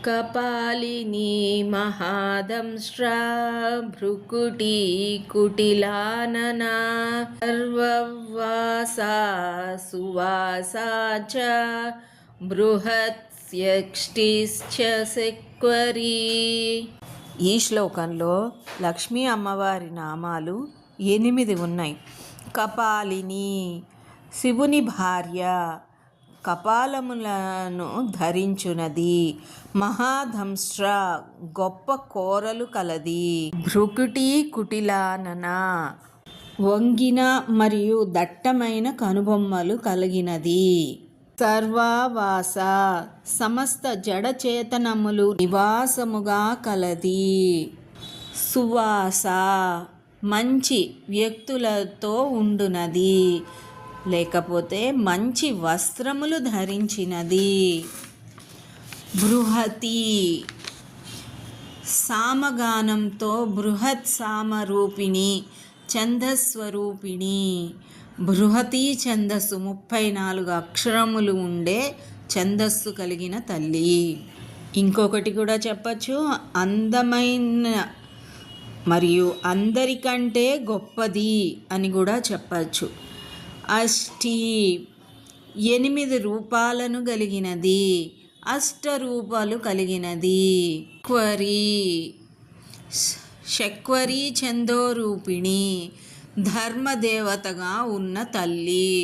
కపాలిని మహాదంశ్రా భృకుటీ కుటిలాననా సర్వవాసా సువాసా చ బృహత్స్యష్టిశ్చ శక్వరీ. ఈ శ్లోకంలో లక్ష్మీ అమ్మవారి నామాలు 8 ఉన్నాయి. కపాలిని శివుని భార్య, కపాలములను ధరించునది. మహాదంశ్ర గొప్ప కోరలు కలది. భృకుటి కుటిలానన వంగిన మరియు దట్టమైన కనుబొమ్మలు కలిగినది. సర్వావాస సమస్త జడచేతనములు నివాసముగా కలది. సువాస మంచి వ్యక్తులతో ఉండునది, లేకపోతే మంచి వస్త్రములు ధరించినది. బృహతి సామగానంతో బృహత్ సామరూపిణి ఛందస్వరూపిణి. బృహతి ఛందస్సు 34 అక్షరములు ఉండే ఛందస్సు కలిగిన తల్లి. ఇంకొకటి కూడా చెప్పచ్చు, అందమైన మరియు అందరికంటే గొప్పది అని కూడా చెప్పచ్చు. అష్టి 8 రూపాలను కలిగినది, అష్టరూపాలు కలిగినది. శక్వరీ ఛందోరూపిణి ధర్మదేవతగా ఉన్న తల్లి.